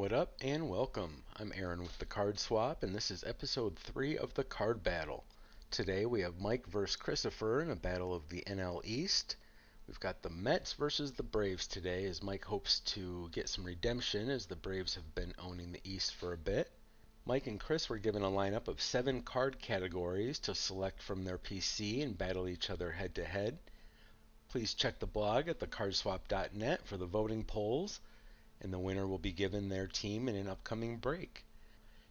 What up and welcome. I'm Aaron with the Card Swap, and this is episode 3 of the Card Battle. Today we have Mike versus Christopher in a battle of the NL East. We've got the Mets versus the Braves today, as Mike hopes to get some redemption as the Braves have been owning the East for a bit. Mike and Chris were given a lineup of 7 card categories to select from their PC and battle each other head to head. Please check the blog at thecardswap.net for the voting polls, and the winner will be given their team in an upcoming break.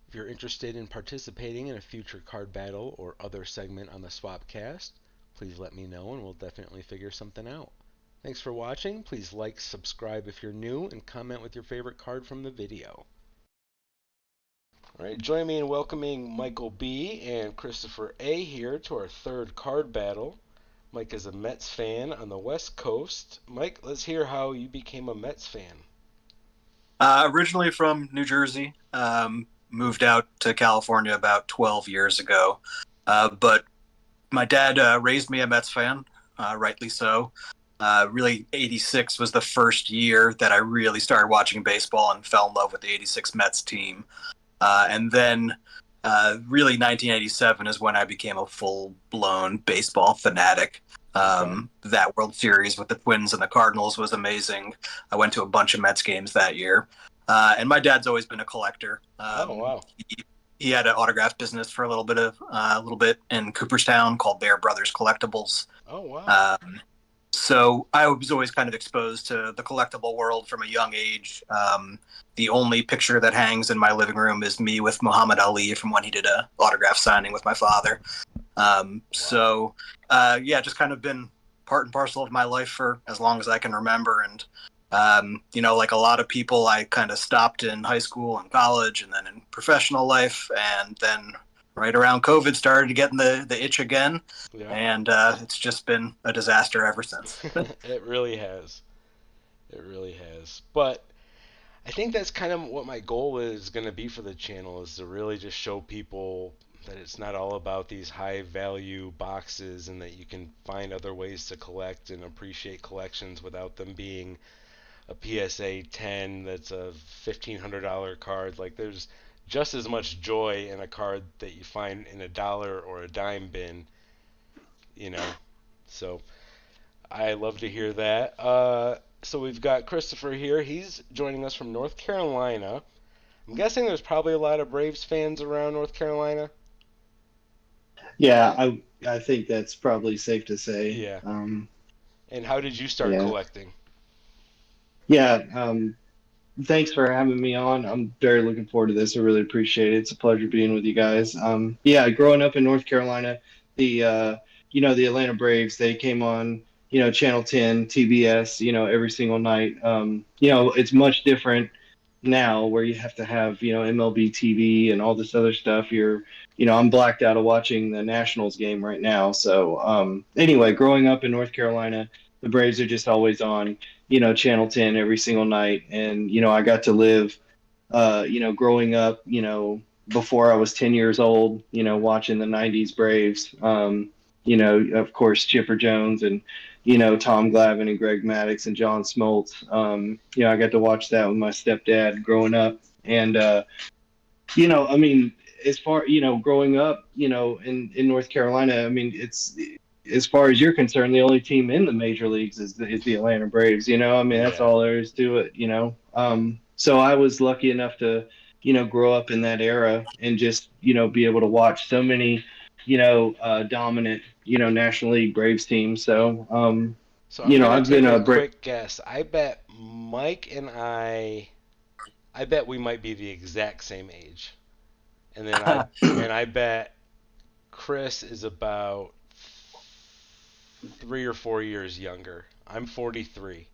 If you're interested in participating in a future card battle or other segment on the Swapcast, please let me know and we'll definitely figure something out. Thanks for watching. Please like, subscribe if you're new, and comment with your favorite card from the video. All right, join me in welcoming Michael B. and Christopher A. here to our third card battle. Mike is a Mets fan on the West Coast. Mike, let's hear how you became a Mets fan. Originally from New Jersey, moved out to California about 12 years ago. But my dad raised me a Mets fan, rightly so. Really, 86 was the first year that I really started watching baseball and fell in love with the 86 Mets team. And then really 1987 is when I became a full-blown baseball fanatic. That World Series with the Twins and the Cardinals was amazing. I went to a bunch of Mets games that year. And my dad's always been a collector. Oh, wow. He had an autograph business for a little bit in Cooperstown called Bear Brothers Collectibles. Oh, wow. So I was always kind of exposed to the collectible world from a young age. The only picture that hangs in my living room is me with Muhammad Ali from when he did a autograph signing with my father. Just kind of been part and parcel of my life for as long as I can remember. And, like a lot of people, I kind of stopped in high school and college and then in professional life. And then right around COVID started getting the itch again. Yeah. And it's just been a disaster ever since. It really has. It really has. But I think that's kind of what my goal is going to be for the channel, is to really just show people that it's not all about these high value boxes, and that you can find other ways to collect and appreciate collections without them being a PSA 10 that's a $1,500 card. Like, there's just as much joy in a card that you find in a dollar or a dime bin, So I love to hear that. So we've got Christopher here. He's joining us from North Carolina. I'm guessing there's probably a lot of Braves fans around North Carolina. Yeah, I think that's probably safe to say. Yeah. And how did you start collecting? Yeah, thanks for having me on. I'm very looking forward to this. I really appreciate it. It's a pleasure being with you guys. Growing up in North Carolina, the Atlanta Braves, they came on, Channel 10, TBS, every single night. It's much different now where you have to have, MLB TV and all this other stuff. I'm blacked out of watching the Nationals game right now. So anyway, growing up in North Carolina, the Braves are just always on, Channel 10 every single night. And, I got to live, growing up, before I was 10 years old, watching the 90s Braves, of course, Chipper Jones and, Tom Glavine and Greg Maddux and John Smoltz. I got to watch that with my stepdad growing up. And, as far, growing up, in North Carolina, it's, as far as you're concerned, the only team in the major leagues is the Atlanta Braves, that's all there is to it, So I was lucky enough to, grow up in that era and just, be able to watch so many, dominant, National League Braves teams. So, So I'm gonna I've take been a quick guess. I bet Mike and I bet we might be the exact same age. And then I bet Chris is about 3 or 4 years younger. I'm 43.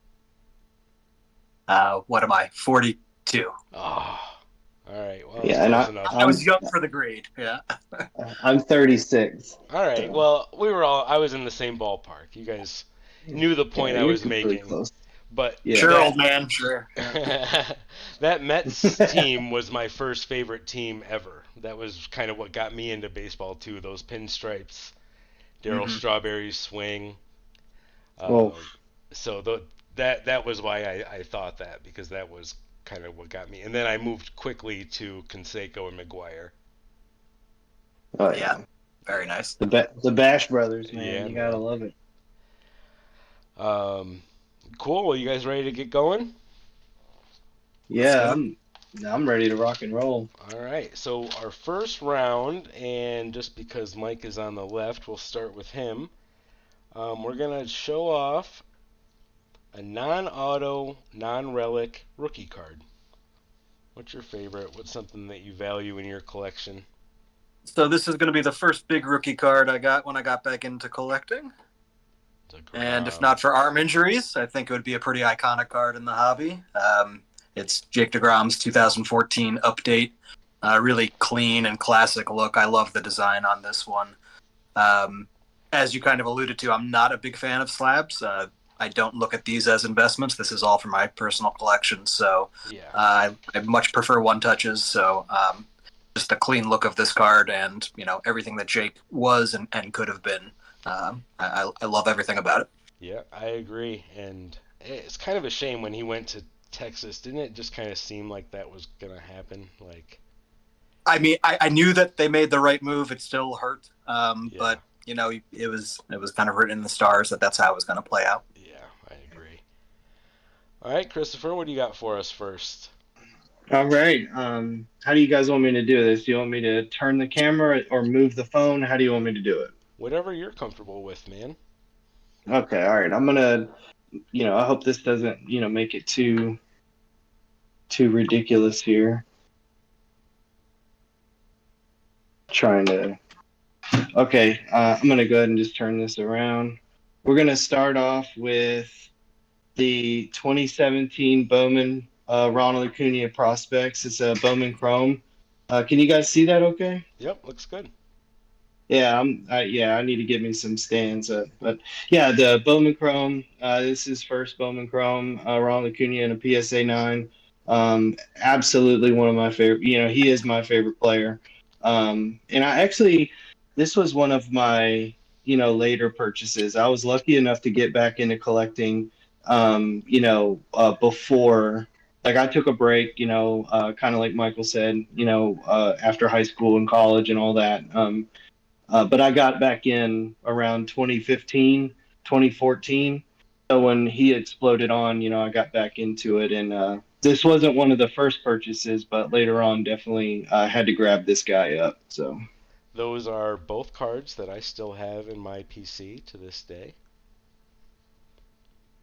What am I? 42. Oh, all right. Well, Yeah, close enough. I was young for the grade. Yeah. I'm 36. All right. Well, I was in the same ballpark. You guys knew the point I was making. Close. But Yeah. Sure, old man. Sure. That Mets team was my first favorite team ever. That was kind of what got me into baseball too. Those pinstripes, Darryl Strawberry's swing. So that was why I thought that, because that was kind of what got me. And then I moved quickly to Canseco and McGuire. Oh Yeah. Very nice. The Bash Brothers, man. Yeah, You gotta man. love it. Cool. Well, you guys ready to get going? Yeah, I'm ready to rock and roll. All right. So our first round, and just because Mike is on the left, we'll start with him. We're gonna show off a non-auto, non-relic rookie card. What's your favorite? What's something that you value in your collection? So this is going to be the first big rookie card I got when I got back into collecting. And if not for arm injuries, I think it would be a pretty iconic card in the hobby. It's Jake DeGrom's 2014 update. Really clean and classic look. I love the design on this one. As you kind of alluded to, I'm not a big fan of slabs. I don't look at these as investments. This is all for my personal collection. So Yeah. I much prefer one touches. So just the clean look of this card and, everything that Jake was and could have been. I love everything about it. Yeah, I agree. And it's kind of a shame when he went to Texas. Didn't it just kind of seem like that was going to happen? I mean, I knew that they made the right move. It still hurt. Yeah. But, it was kind of written in the stars that that's how it was going to play out. Yeah, I agree. All right, Christopher, what do you got for us first? All right. How do you guys want me to do this? Do you want me to turn the camera or move the phone? How do you want me to do it? Whatever you're comfortable with, man. Okay. All right. I'm gonna. I hope this doesn't, make it too ridiculous here. Trying to. Okay. I'm gonna go ahead and just turn this around. We're gonna start off with the 2017 Bowman Ronald Acuna prospects. It's a Bowman Chrome. Can you guys see that? Okay. Yep, looks good. Yeah, I need to get me some stands. But yeah, the Bowman Chrome. This is first Bowman Chrome. Ronald Acuna in a PSA 9. Absolutely one of my favorite. He is my favorite player. And this was one of my later purchases. I was lucky enough to get back into collecting. Before. Like I took a break, kind of like Michael said, after high school and college and all that. But I got back in around 2015, 2014. So when he exploded on, I got back into it. And this wasn't one of the first purchases, but later on, definitely had to grab this guy up. So Those are both cards that I still have in my PC to this day.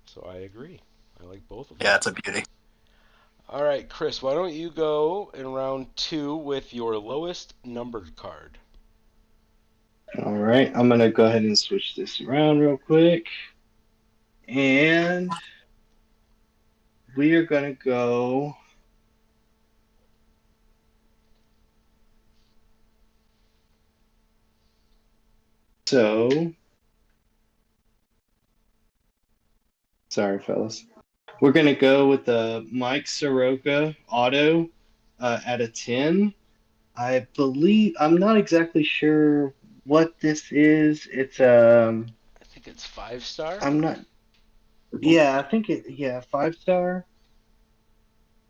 So I agree. I like both of them. Yeah, it's a beauty. All right, Chris, why don't you go in round 2 with your lowest numbered card? all right, I'm going to go ahead and switch this around real quick. And we are going to go. So, sorry, fellas. We're going to go with the Mike Soroka auto at a 10. I believe, I'm not exactly sure what this is. It's, I think it's 5-star. I'm not, yeah, I think 5-star.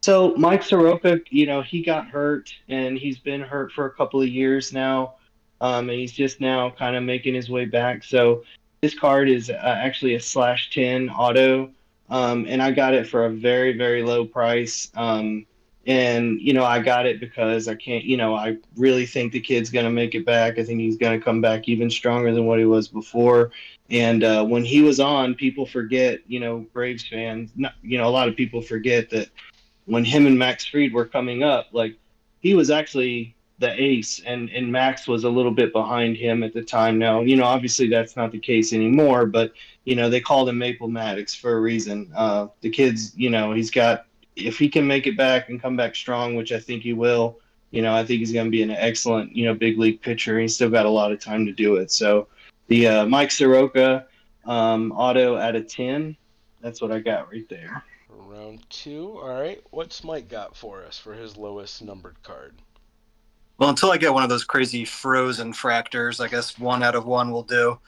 So Mike Soroka, he got hurt and he's been hurt for a couple of years now. And he's just now kind of making his way back. So this card is actually a /10 auto. And I got it for a very, very low price. And, I got it because I can't, I really think the kid's going to make it back. I think he's going to come back even stronger than what he was before. And when he was on, people forget, Braves fans, a lot of people forget that when him and Max Fried were coming up, like he was actually the ace and Max was a little bit behind him at the time. Now, obviously that's not the case anymore, but, they called him Maple Maddox for a reason. The kid's, he's got, if he can make it back and come back strong, which I think he will, I think he's going to be an excellent, big league pitcher. He's still got a lot of time to do it. So the Mike Soroka auto at a 10, that's what I got right there. Round 2. All right. What's Mike got for us for his lowest numbered card? Well, until I get one of those crazy frozen fractors, I guess 1 out of 1 will do.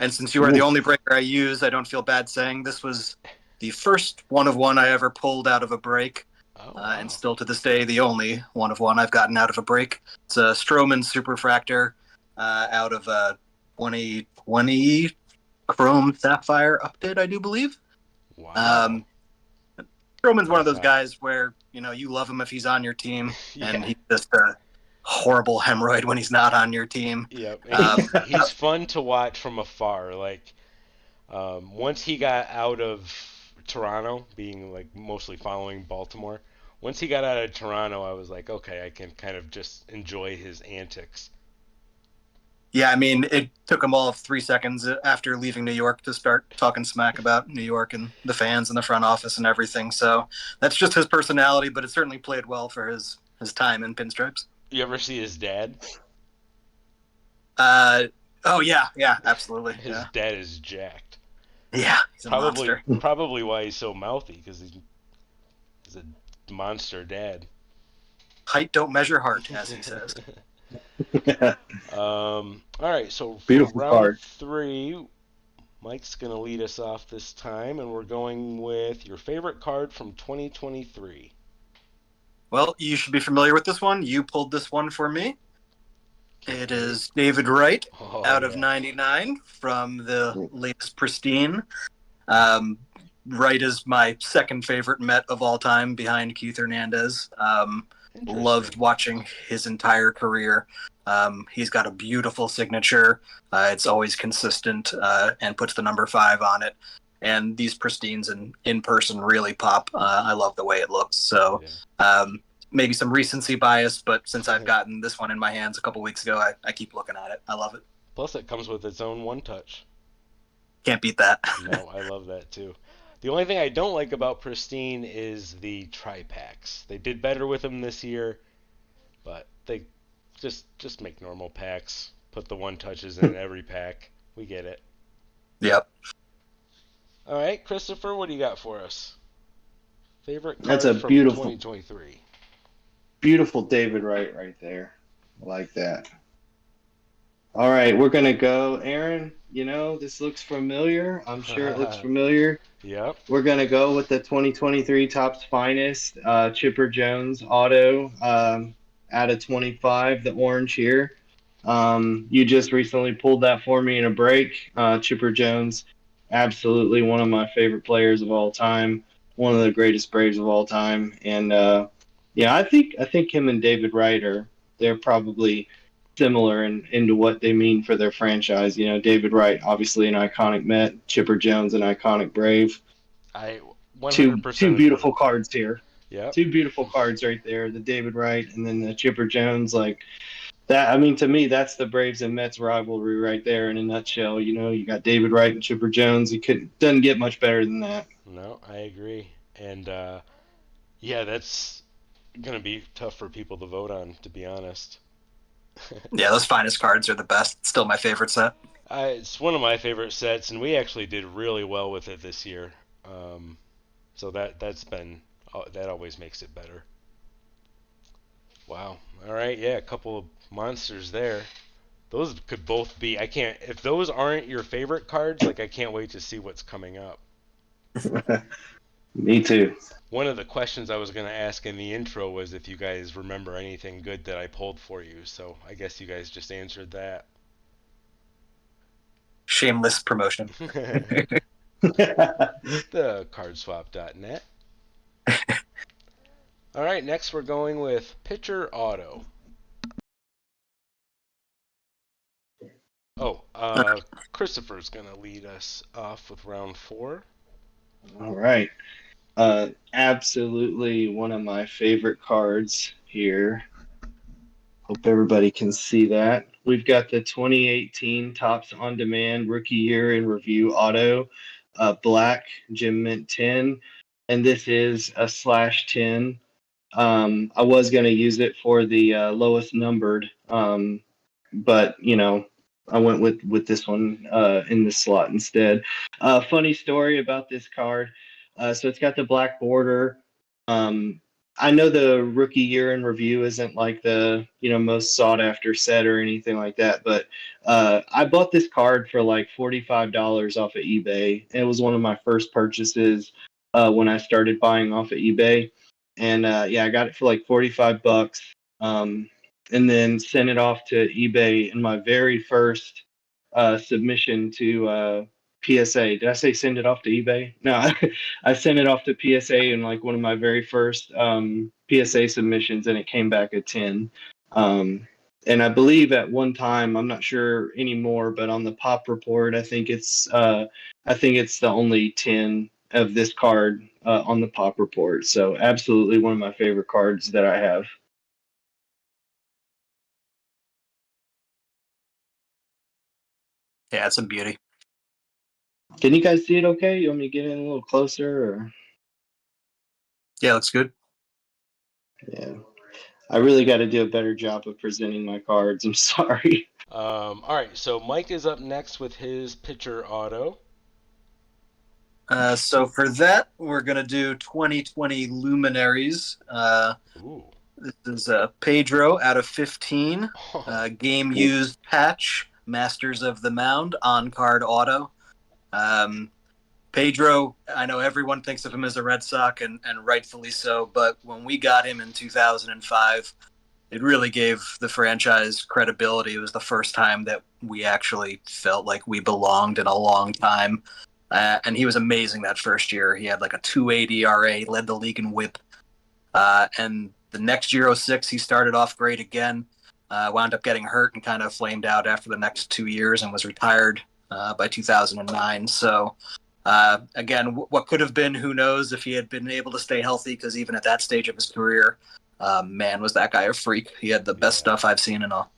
And since you are the only breaker I use, I don't feel bad saying this was the first one of one I ever pulled out of a break, Oh, wow. and still to this day the only one of one I've gotten out of a break. It's a Stroman Superfractor out of a 2020 Chrome Sapphire update, I do believe. Wow. Stroman's one of That's those hot. guys where you love him if he's on your team, and Yeah. he's just a horrible hemorrhoid when he's not on your team. Yep. And he's fun to watch from afar. Like, once he got out of Toronto, being like mostly following Baltimore, once he got out of Toronto, I was like, okay, I can kind of just enjoy his antics. Yeah, I mean, it took him all of 3 seconds after leaving New York to start talking smack about New York and the fans and the front office and everything. So that's just his personality, but it certainly played well for his time in pinstripes. You ever see his dad? Oh yeah, absolutely. His Yeah, dad is jacked. yeah, he's a Probably, monster. probably why he's so mouthy, because he's a monster dad. Height don't measure heart, as he says. All right, so for Beautiful round card. 3, Mike's gonna lead us off this time, and we're going with your favorite card from 2023. Well, you should be familiar with this one. You pulled this one for me. Can't It wait. is David Wright Oh, out of yeah. 99 from the latest Pristine. Wright is my second favorite Met of all time behind Keith Hernandez. Loved Interesting. watching his entire career. He's got a beautiful signature. It's always consistent and puts the number 5 on it. And these Pristines in person really pop. I love the way it looks. So maybe some recency bias, but since I've gotten this one in my hands a couple weeks ago, I keep looking at it. I love it. Plus, it comes with its own one touch. Can't beat that. No, I love that too. The only thing I don't like about Pristine is the tri-packs. They did better with them this year, but they just make normal packs. Put the one touches in every pack. We get it. Yep. All right, Christopher, what do you got for us? Favorite card That's a from beautiful, 2023. beautiful David Wright right there. I like that. All right, we're gonna go, Aaron. This looks familiar. I'm sure it looks familiar. Yep. We're gonna go with the 2023 Topps Finest Chipper Jones auto out of 25, the orange here. You just recently pulled that for me in a break. Chipper Jones, absolutely one of my favorite players of all time, one of the greatest Braves of all time, and yeah, I think him and David Wright they're probably similar into what they mean for their franchise. David Wright, obviously an iconic Met, Chipper Jones, an iconic Brave. I Two 100% beautiful agree. cards here. Yep. Two beautiful cards right there. The David Wright and then the Chipper Jones, like that. I mean, to me, that's the Braves and Mets rivalry right there in a nutshell. You got David Wright and Chipper Jones. Doesn't get much better than that. No, I agree. And yeah, that's gonna be tough for people to vote on, to be honest. Yeah, those Finest cards are the best. It's still my favorite set. It's one of my favorite sets, and we actually did really well with it this year. So that always makes it better. Wow. All right. Yeah, a couple of monsters there. Those could both be. I can't. If those aren't your favorite cards, like I can't wait to see what's coming up. Me too. One of the questions I was going to ask in the intro was if you guys remember anything good that I pulled for you. So I guess you guys just answered that. Shameless promotion. The cardswap.net. All right, next we're going with Pitcher Auto. Oh, Christopher's going to lead us off with round 4. All right. Absolutely one of my favorite cards here. Hope everybody can see that. We've got the 2018 Topps On Demand Rookie Year in Review Auto, black Gem Mint 10, and this is a /10. I was going to use it for the lowest numbered, but I went with this one in this slot instead. Funny story about this card. So it's got the black border. I know the rookie year in review isn't like the most sought after set or anything like that, but I bought this card for like $45 off of eBay. It was one of my first purchases when I started buying off of eBay, and yeah, I got it for like $45, and then sent it off to eBay in my very first submission to PSA. Did I say send it off to eBay? No, I sent it off to PSA in like one of my very first PSA submissions, and it came back at 10. And I believe at one time, I'm not sure anymore, but on the pop report, I think it's the only 10 of this card on the pop report. So absolutely one of my favorite cards that I have. Yeah, it's a beauty. Can you guys see it okay? You want me to get in a little closer? Or? Yeah, looks good. Yeah. I really got to do a better job of presenting my cards. I'm sorry. All right, so Mike is up next with his pitcher auto. So for that, we're going to do 2020 Luminaries. Ooh. This is Pedro out of 15. Game used patch, Masters of the Mound, on card auto. Pedro, I know everyone thinks of him as a Red Sox, and rightfully so, but when we got him in 2005, it really gave the franchise credibility. It was the first time that we actually felt like we belonged in a long time. And he was amazing that first year. He had like a 2.80 ERA, led the league in WHIP. And the next year, '06, he started off great again. Wound up getting hurt and kind of flamed out after the next 2 years and was retired by 2009. So, again, what could have been, who knows if he had been able to stay healthy, because even at that stage of his career, man, was that guy a freak. He had the best stuff I've seen in a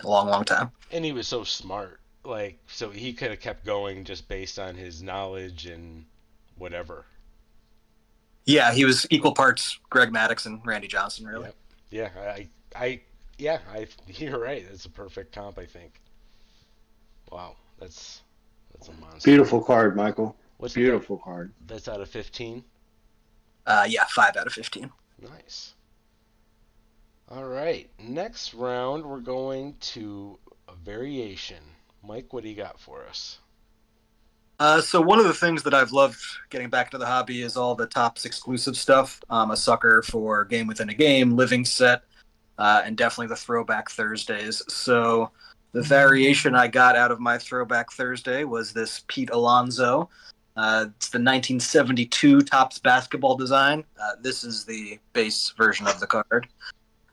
long, long time. And he was so smart. Like, so he could have kept going just based on his knowledge and whatever. Yeah, he was equal parts Greg Maddux and Randy Johnson, really. Yep. You're right. That's a perfect comp, I think. Wow, that's a monster. Beautiful card, Michael. What's beautiful card? That's out of 15. Yeah, 5 out of 15. Nice. All right, next round we're going to a variation. Mike, what do you got for us? So one of the things that I've loved getting back into the hobby is all the Topps exclusive stuff. I'm a sucker for Game Within a Game, Living Set, and definitely the Throwback Thursdays. So the variation I got out of my Throwback Thursday was this Pete Alonso. It's the 1972 Topps basketball design. This is the base version of the card.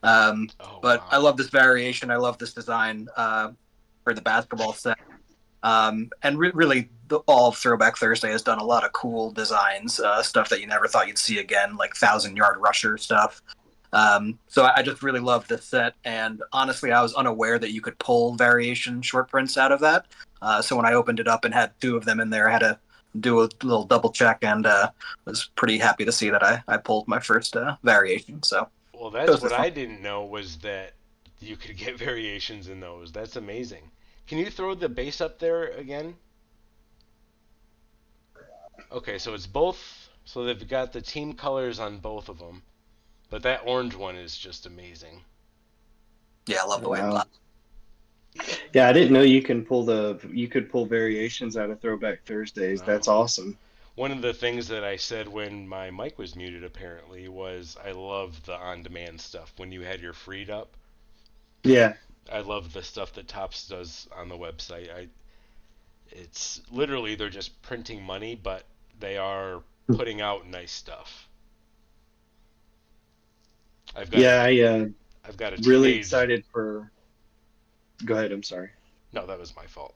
Wow. I love this variation. I love this design for the basketball set. Really, all of Throwback Thursday has done a lot of cool designs, stuff that you never thought you'd see again, like 1,000-yard rusher stuff. So I just really love this set, and honestly, I was unaware that you could pull variation short prints out of that. So when I opened it up and had 2 of them in there, I had to do a little double check, and was pretty happy to see that I pulled my first variation. So, well, that's what I didn't know, was that you could get variations in those. That's amazing. Can you throw the base up there again? Okay, so it's both. So they've got the team colors on both of them, but that orange one is just amazing. Yeah, I love the way it pops. Yeah, I didn't know you could pull variations out of Throwback Thursdays. No. That's awesome. One of the things that I said when my mic was muted apparently was I love the on-demand stuff when you had your freed up. Yeah. I love the stuff that Topps does on the website. It's literally, they're just printing money, but they are putting out nice stuff. I've got a really excited for. Go ahead. I'm sorry. No, that was my fault.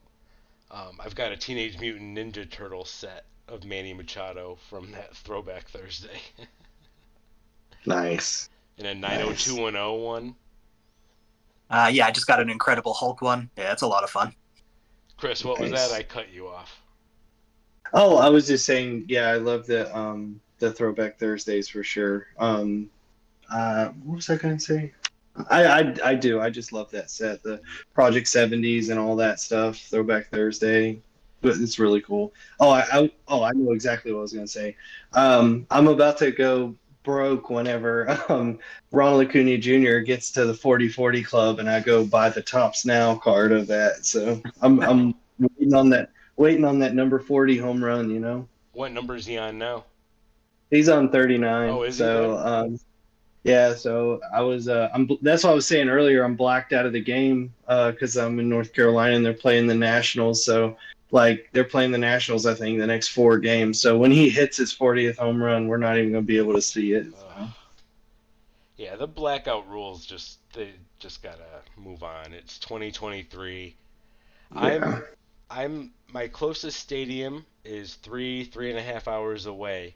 I've got a Teenage Mutant Ninja Turtle set of Manny Machado from that Throwback Thursday. Nice. And a 90210 one. Yeah, I just got an Incredible Hulk one. Yeah, it's a lot of fun. Chris, what was that? I cut you off. Oh, I was just saying, yeah, I love the Throwback Thursdays for sure. What was I gonna say? I do. I just love that set, the Project 70s and all that stuff. Throwback Thursday, but it's really cool. I know exactly what I was gonna say. I'm about to go broke whenever Ronald Acuna Jr. gets to the 40-40 club, and I go buy the Tops Now card of that. So I'm waiting on that number 40 home run. What number is he on now? He's on Oh, 39. is he So there? yeah. So I was that's what I was saying earlier. I'm blacked out of the game because I'm in North Carolina and they're playing the Nationals. So like they're playing the Nationals, I think the next 4 games. So when he hits his 40th home run, we're not even going to be able to see it. So. Yeah, the blackout rules they just gotta move on. It's 2023. Yeah. I'm my closest stadium is 3.5 hours away,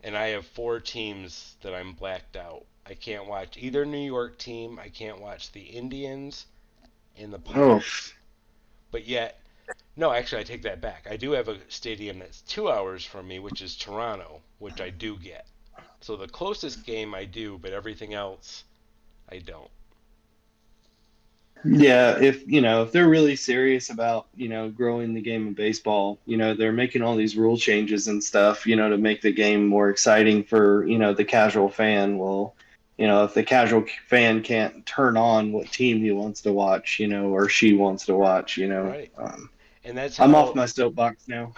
and I have 4 teams that I'm blacked out. I can't watch either New York team. I can't watch the Indians and the Oh, Pirates. But yet, no, actually, I take that back. I do have a stadium that's 2 hours from me, which is Toronto, which I do get. So the closest game I do, but everything else I don't. yeah. If they're really serious about growing the game of baseball, they're making all these rule changes and stuff, to make the game more exciting for the casual fan. Well, if the casual fan can't turn on what team he wants to watch, or she wants to watch, Right. And that's I'm off how. my soapbox now.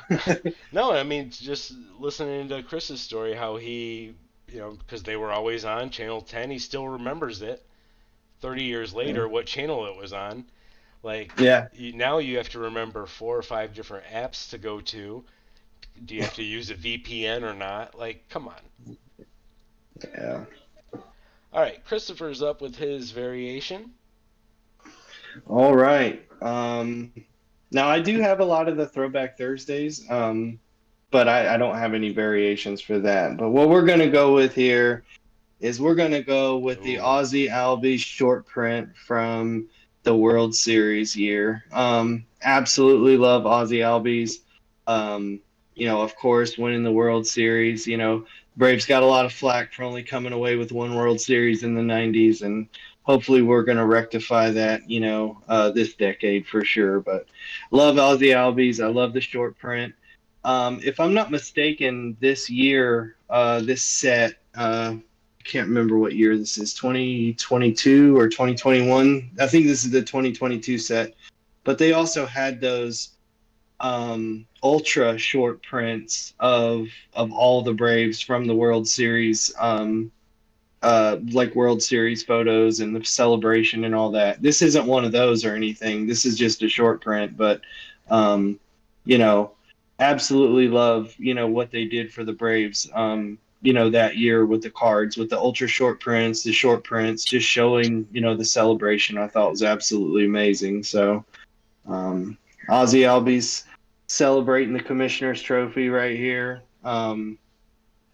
No, I mean, just listening to Chris's story, how he, because they were always on Channel 10, he still remembers it 30 years Yeah. later, what channel it was on. Like, Yeah. now you have to remember 4 or 5 different apps to go to. Do you have to use a VPN or not? Like, come on. Yeah. All right, Christopher's up with his variation. All right. Now I do have a lot of the Throwback Thursdays, but I don't have any variations for that. But what we're gonna go with here is we're gonna go with the Ooh. Ozzie Albies short print from the World Series year. Absolutely love Ozzie Albies. Of course, winning the World Series. Braves got a lot of flack for only coming away with one World Series in the '90s, and hopefully we're going to rectify that. This decade for sure. But love Ozzie Albies. I love the short print. If I'm not mistaken, this year, this set, I can't remember what year this is, 2022 or 2021. I think this is the 2022 set. But they also had those ultra short prints of all the Braves from the World Series, like World Series photos and the celebration and all that. This isn't one of those or anything. This is just a short print, but um, you know, absolutely love what they did for the Braves. That year with the cards, with the ultra short prints, the short prints, just showing the celebration. I thought was absolutely amazing. So, Ozzie Albies celebrating the Commissioner's Trophy right here. Doesn't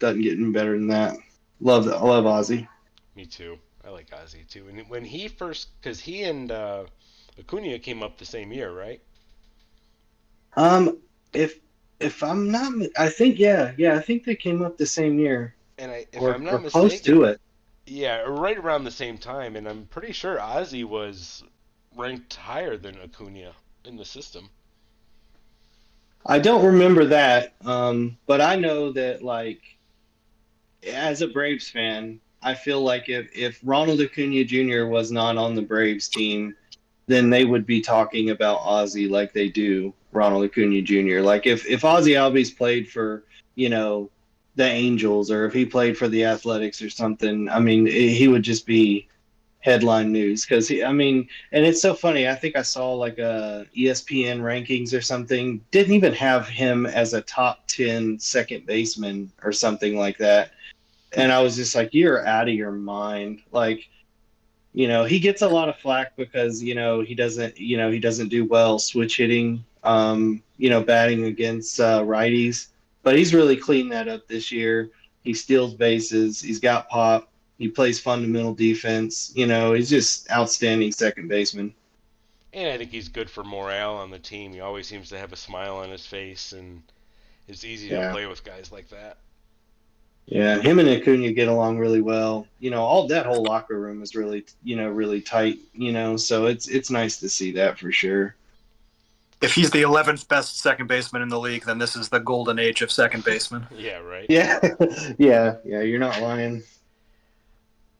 get any better than that. I love Ozzy. Me too. I like Ozzy too. And when he first, because he and Acuna came up the same year, right? Um, if I'm not, I think I think they came up the same year And if or I'm not close to mistaken, it. yeah, right around the same time. And I'm pretty sure Ozzy was ranked higher than Acuna in the system. I don't remember that, but I know that like as a Braves fan, I feel like if Ronald Acuna Jr. was not on the Braves team, then they would be talking about Ozzy like they do Ronald Acuna Jr. Like if Ozzy Albies played for, you know, the Angels or if he played for the Athletics or something, I mean, he would just be headline news because I mean, and it's so funny. I think I saw like a ESPN rankings or something, didn't even have him as a top 10 second baseman or something like that. And I was just like, you're out of your mind. Like, he gets a lot of flack because he doesn't do well switch hitting, batting against righties. But he's really cleaned that up this year. He steals bases. He's got pop. He plays fundamental defense. He's just outstanding second baseman. And I think he's good for morale on the team. He always seems to have a smile on his face, and it's easy to Yeah, play with guys like that. yeah. Him and Acuna get along really well. All that whole locker room is really, really tight. So it's nice to see that for sure. if he's the 11th best second baseman in the league, then this is the golden age of second baseman. Yeah, right. Yeah, yeah, yeah. You're not lying.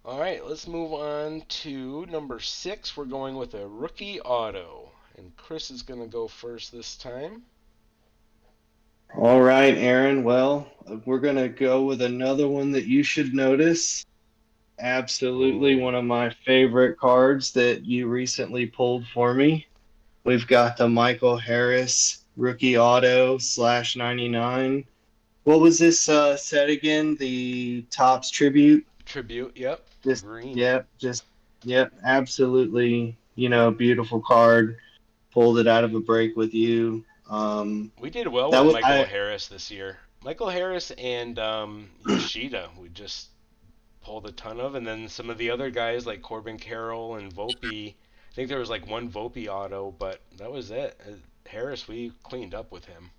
All right, let's move on to number 6. We're going with a rookie auto. And Chris is going to go first this time. All right, Aaron. Well, we're gonna go with another one that you should notice. Absolutely Ooh. one of my favorite cards that you recently pulled for me. We've got the Michael Harris rookie auto /99. What was this set again? The Topps Tribute. Tribute, yep. Just Green. yep, just yep. Absolutely, beautiful card. Pulled it out of a break with you. We did well That with was Michael I. Harris this year. Michael Harris and Yoshida, we just pulled a ton of. And then some of the other guys like Corbin Carroll and Volpe. I think there was like one Volpe auto, but that was it. Harris, we cleaned up with him.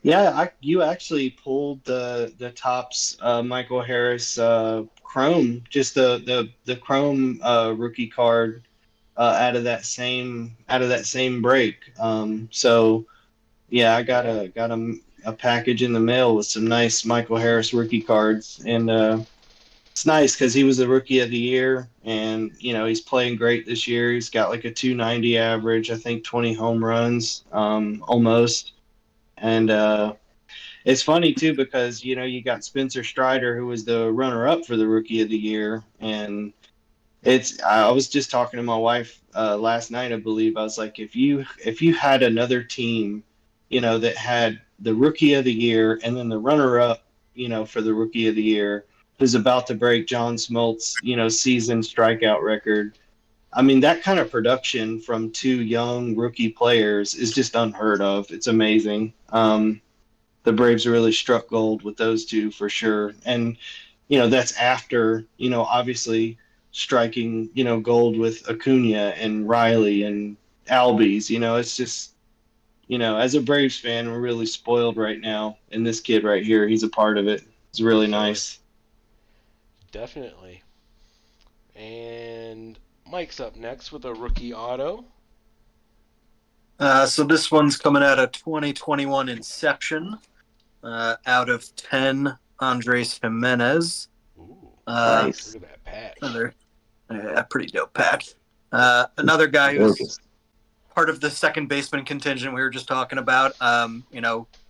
Yeah, you actually pulled the Topps Michael Harris Chrome, just the Chrome rookie card out of that same break. So yeah, I got Yeah. a package in the mail with some nice Michael Harris rookie cards, and it's nice because he was the rookie of the year, and he's playing great this year. He's got like a 290 average, I think 20 home runs, almost, and it's funny too because you got Spencer Strider, who was the runner-up for the Rookie of the Year, and I was just talking to my wife last night. I believe I was like, if you had another team, that had the Rookie of the Year and then the runner-up, for the Rookie of the Year, who's about to break John Smoltz, season strikeout record. I mean, that kind of production from two young rookie players is just unheard of. It's amazing. The Braves really struck gold with those two for sure. And, that's after, obviously striking, gold with Acuna and Riley and Albies. It's just, as a Braves fan, we're really spoiled right now. And this kid right here, he's a part of it. It's For really sure. nice. Definitely. And Mike's up next with a rookie auto. So this one's coming out of 2021 Inception. Out of 10, Andres Jimenez. Ooh, Nice. look at that patch. Another pretty dope patch. Another guy who's Gorgeous. part of the second baseman contingent we were just talking about.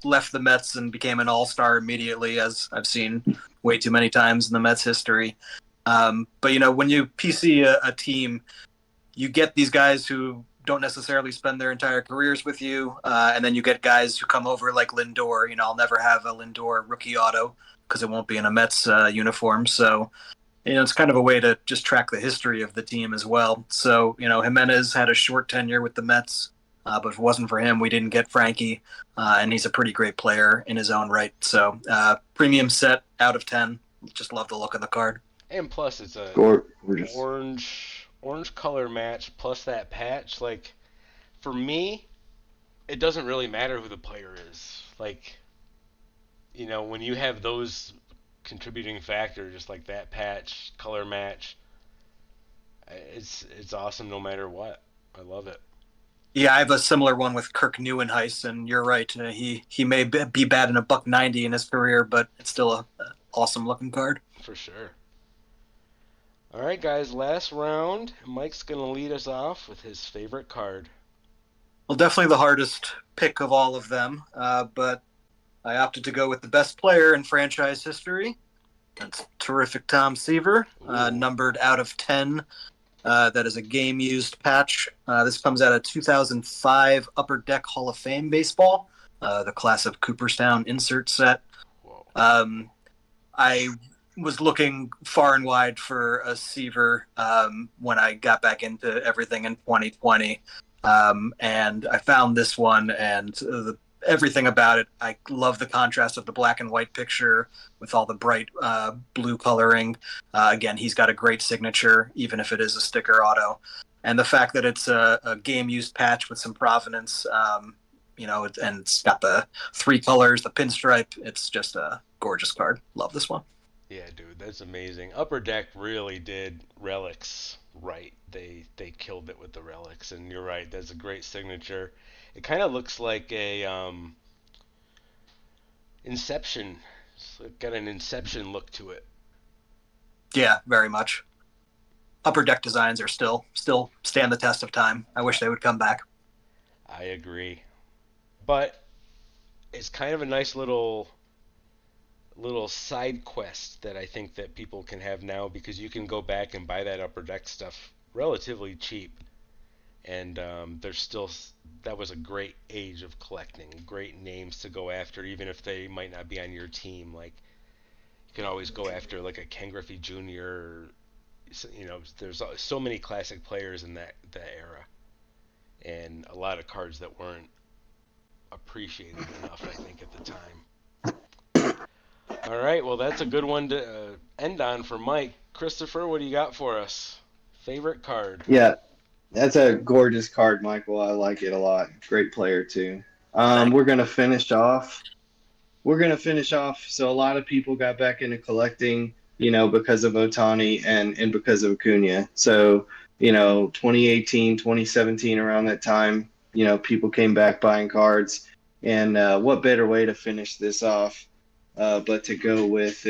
Left the Mets and became an all-star immediately, as I've seen way too many times in the Mets history. But when you PC a team, you get these guys who don't necessarily spend their entire careers with you, and then you get guys who come over like Lindor. I'll never have a Lindor rookie auto because it won't be in a Mets uniform. So it's kind of a way to just track the history of the team as well. So Jimenez had a short tenure with the Mets, but if it wasn't for him, we didn't get Frankie, and he's a pretty great player in his own right. So premium set out of 10. Just love the look of the card. And plus, it's a Gorgeous. orange color match plus that patch. Like, for me, it doesn't really matter who the player is. Like, when you have those contributing factors, just like that patch, color match, it's awesome no matter what. I love it. Yeah, I have a similar one with Kirk Neuenhuis, and you're right. He may be bad in a $190 in his career, but it's still a awesome looking card. For sure. All right, guys, last round. Mike's going to lead us off with his favorite card. Well, definitely the hardest pick of all of them, but I opted to go with the best player in franchise history. That's terrific Tom Seaver, numbered out of 10. That is a game-used patch. This comes out of 2005 Upper Deck Hall of Fame baseball, the class of Cooperstown insert set. I was looking far and wide for a Seaver when I got back into everything in 2020, and I found this one, and everything about it. I love the contrast of the black and white picture with all the bright blue coloring. Again, he's got a great signature, even if it is a sticker auto. And the fact that it's a game-used patch with some provenance, and it's got the 3 colors, the pinstripe. It's just a gorgeous card. Love this one. Yeah, dude, that's amazing. Upper Deck really did relics right. They killed it with the relics, and you're right. That's a great signature. It kind of looks like a Inception. It's got an Inception look to it. Yeah, very much. Upper deck designs are still stand the test of time. I wish they would come back. I agree, but it's kind of a nice little side quest that I think that people can have now because you can go back and buy that upper deck stuff relatively cheap, and there's still that was a great age of collecting, great names to go after, even if they might not be on your team. Like you can always go after like a Ken Griffey Jr. Or, there's so many classic players in that era, and a lot of cards that weren't appreciated enough, I think, at the time. All right, well, that's a good one to end on for Mike. Christopher, what do you got for us? Favorite card? Yeah, that's a gorgeous card, Michael. I like it a lot. Great player too. Thanks. We're gonna finish off. We're gonna finish off. So a lot of people got back into collecting, because of Otani and because of Acuna. So 2018, 2017, around that time, people came back buying cards. And what better way to finish this off, but to go with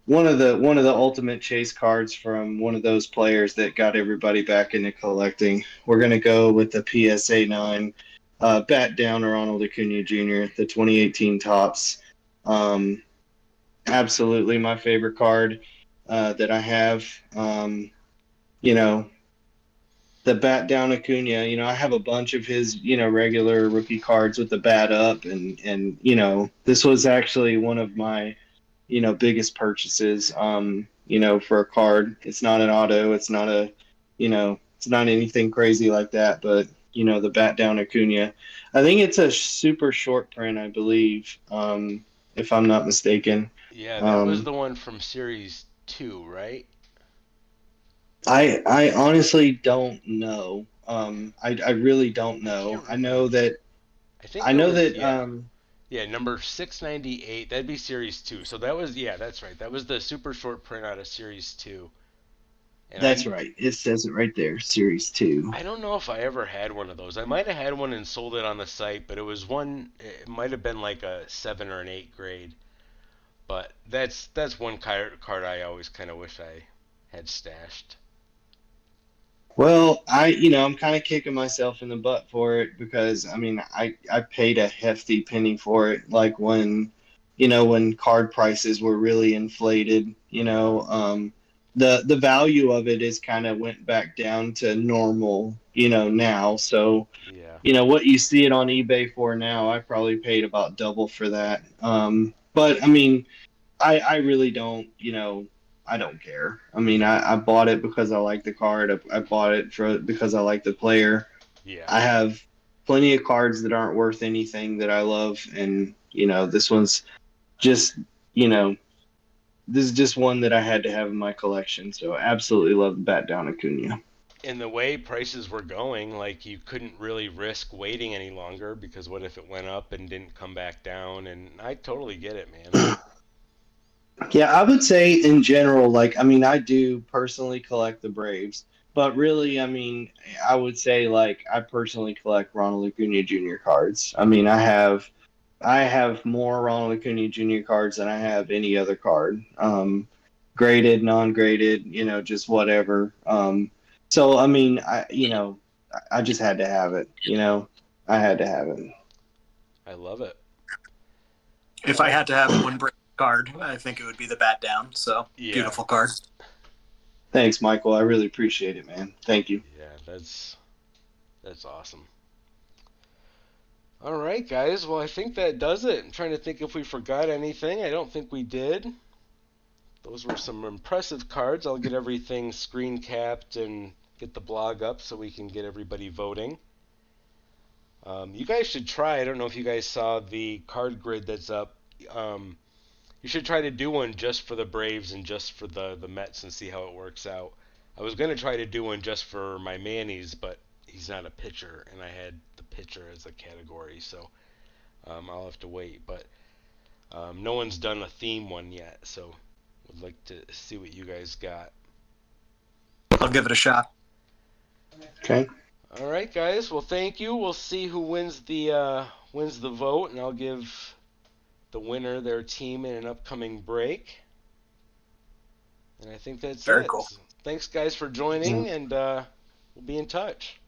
one of the ultimate chase cards from one of those players that got everybody back into collecting. We're gonna go with the PSA 9 bat down Ronald Acuna Jr. the 2018 tops. Um, Absolutely my favorite card that I have. You know the bat down Acuna. I have a bunch of his regular rookie cards with the bat up, and this was actually one of my biggest purchases, for a card. It's not an auto. It's not anything crazy like that, but, the bat down Acuna. I think it's a super short print, I believe, if I'm not mistaken. Yeah, that was Um, the one from Series 2, right? I honestly don't know. I really don't I know. can't I know remember. that, I think I it know was, that, yeah. Yeah, number 698. That'd be Series 2. So that was, yeah, that's right. That was the super short print out of Series 2. And that's right. It says it right there, Series 2. I don't know if I ever had one of those. I might have had one and sold it on the site, but it was one. It might have been like a 7 or an 8 grade. But that's one card I always kind of wish I had stashed. Well, I'm kind of kicking myself in the butt for it because I mean, I paid a hefty penny for it, like when card prices were really inflated. The value of it is kind of went back down to normal, now. So, Yeah, what you see it on eBay for now, I probably paid about double for that. But I mean, I really don't, I don't care. I mean, I bought it because I like the card. I bought it because I like the player. yeah. I have plenty of cards that aren't worth anything that I love, and this one's just, you know, this is just one that I had to have in my collection. So I absolutely love the Bat Down Acuna. In the way prices were going, like you couldn't really risk waiting any longer because what if it went up and didn't come back down? And I totally get it, man. Yeah, I would say in general, like, I mean, I do personally collect the Braves, but really, I mean, I would say like I personally collect Ronald Acuna Jr. cards. I mean, I have more Ronald Acuna Jr. cards than I have any other card. Graded, non-graded, just whatever. So I mean, I just had to have it. I had to have it. I love it. If I had to have one break card, I think it would be the bat down. So Yeah, beautiful card. Thanks, Michael. I really appreciate it, man. Thank you. yeah. That's awesome. All right, guys. Well, I think that does it. I'm trying to think if we forgot anything. I don't think we did. Those were some impressive cards. I'll get everything screen capped and get the blog up so we can get everybody voting. You guys should try. I don't know if you guys saw the card grid that's up. Um, you should try to do one just for the Braves and just for the Mets and see how it works out. I was going to try to do one just for my Manny's, but he's not a pitcher, and I had the pitcher as a category, so I'll have to wait. But no one's done a theme one yet, so would like to see what you guys got. I'll give it a shot. Okay. All right, guys. Well, thank you. We'll see who wins the vote, and I'll give the winner their team in an upcoming break. And I think that's Very it. cool. So thanks, guys, for joining, and we'll be in touch.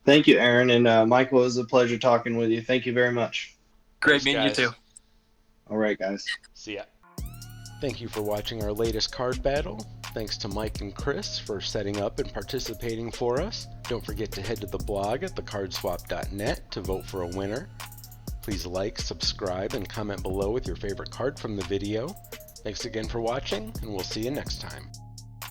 Thank you, Aaron. And Michael, it was a pleasure talking with you. Thank you very much. Great Thanks, meeting you guys. too. All right, guys. See ya. Thank you for watching our latest card battle. Thanks to Mike and Chris for setting up and participating for us. Don't forget to head to the blog at thecardswap.net to vote for a winner. Please like, subscribe, and comment below with your favorite card from the video. Thanks again for watching, and we'll see you next time.